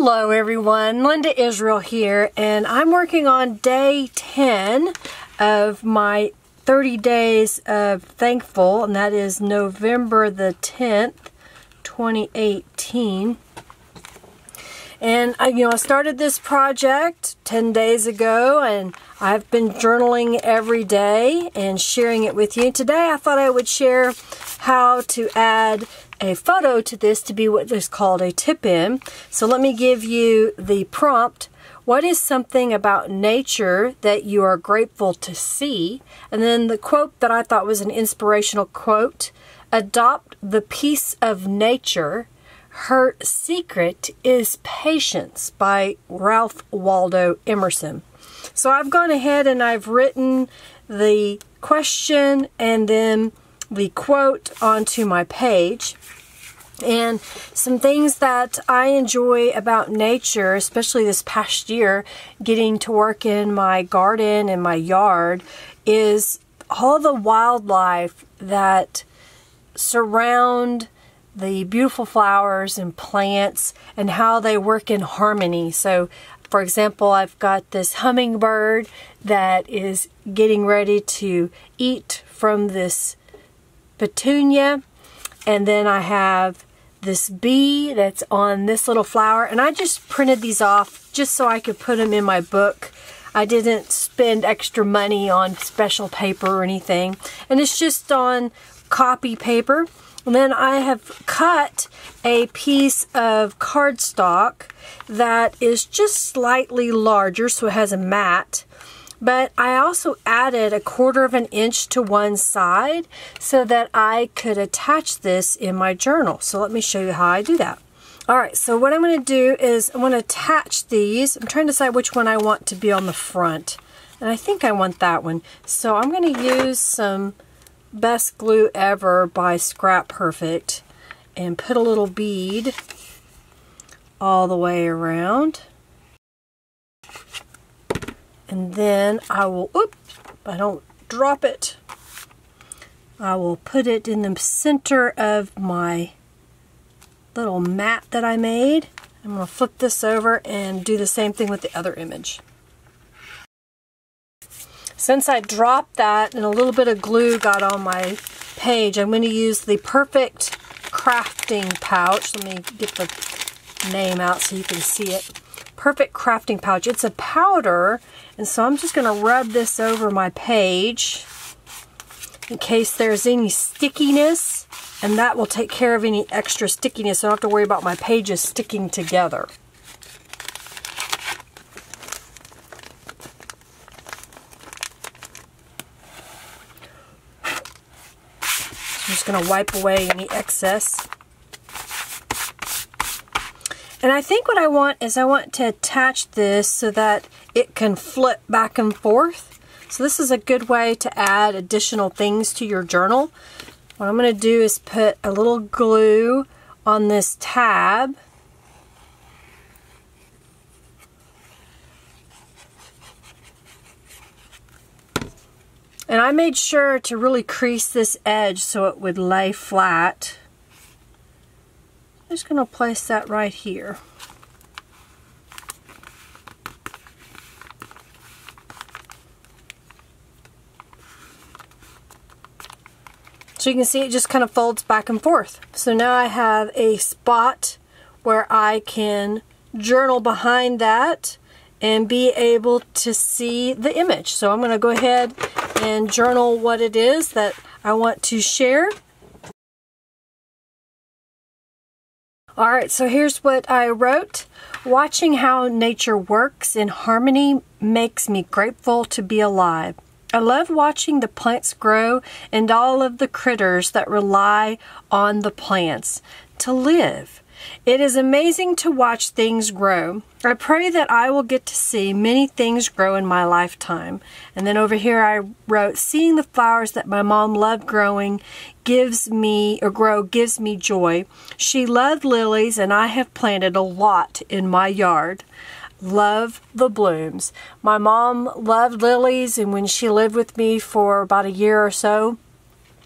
Hello everyone, Linda Israel here, and I'm working on day 10 of my 30 days of Thankful, and that is November the 10th, 2018. And I started this project 10 days ago, and I've been journaling every day and sharing it with you. Today I thought I would share how to add a photo to this to be what is called a tip-in. So let me give you the prompt. What is something about nature that you are grateful to see? And then the quote that I thought was an inspirational quote. Adopt the peace of nature. Her secret is patience, by Ralph Waldo Emerson. So I've gone ahead and I've written the question and then the quote onto my page. And some things that I enjoy about nature, especially this past year, getting to work in my garden and my yard, is all the wildlife that surround the beautiful flowers and plants and how they work in harmony. So, for example, I've got this hummingbird that is getting ready to eat from this petunia, and then I have this bee that's on this little flower, and I just printed these off just so I could put them in my book. I didn't spend extra money on special paper or anything, and it's just on copy paper. And then I have cut a piece of cardstock that is just slightly larger, so it has a mat. But I also added 1/4 of an inch to one side so that I could attach this in my journal. So let me show you how I do that. Alright, so what I'm going to do is I'm going to attach these. I'm trying to decide which one I want to be on the front. And I think I want that one. So I'm going to use some Best Glue Ever by Scrap Perfect and put a little bead all the way around. And then I will, oops, I don't drop it. I will put it in the center of my little mat that I made. I'm going to flip this over and do the same thing with the other image. Since I dropped that and a little bit of glue got on my page, I'm going to use the Perfect Crafting Pouch. Let me get the name out so you can see it. Perfect Crafting Pouch. It's a powder, and so I'm just going to rub this over my page in case there's any stickiness, and that will take care of any extra stickiness. So I don't have to worry about my pages sticking together. I'm just going to wipe away any excess. And I think what I want is I want to attach this so that it can flip back and forth. So this is a good way to add additional things to your journal. What I'm going to do is put a little glue on this tab. And I made sure to really crease this edge so it would lay flat. I'm just going to place that right here. So you can see it just kind of folds back and forth. So now I have a spot where I can journal behind that and be able to see the image. So I'm going to go ahead and journal what it is that I want to share. Alright, so here's what I wrote. Watching how nature works in harmony makes me grateful to be alive. I love watching the plants grow and all of the critters that rely on the plants to live. It is amazing to watch things grow. I pray that I will get to see many things grow in my lifetime. And then over here I wrote, seeing the flowers that my mom loved growing gives me joy. She loved lilies, and I have planted a lot in my yard. Love the blooms. My mom loved lilies, and when she lived with me for about a year or so,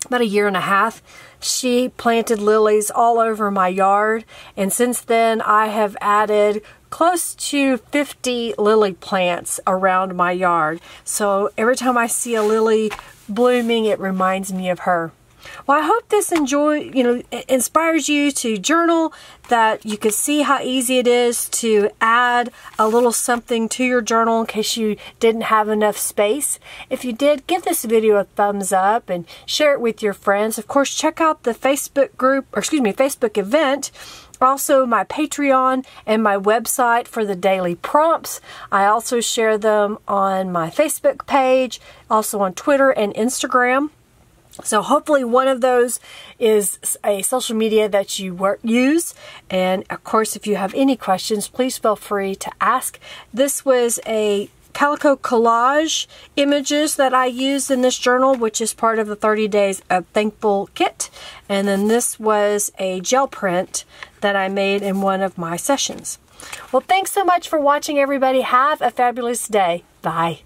about a year and a half, she planted lilies all over my yard, and since then I have added close to 50 lily plants around my yard. So every time I see a lily blooming, it reminds me of her. Well, I hope this inspires you to journal, that you can see how easy it is to add a little something to your journal in case you didn't have enough space. If you did, give this video a thumbs up and share it with your friends. Of course, check out the Facebook event. Also, my Patreon and my website for the daily prompts. I also share them on my Facebook page, also on Twitter and Instagram. So hopefully one of those is a social media that you use. And of course, if you have any questions, please feel free to ask. This was a calico collage images that I used in this journal, which is part of the 30 Days of Thankful kit. And then this was a gel print that I made in one of my sessions. Well, thanks so much for watching, everybody. Have a fabulous day. Bye.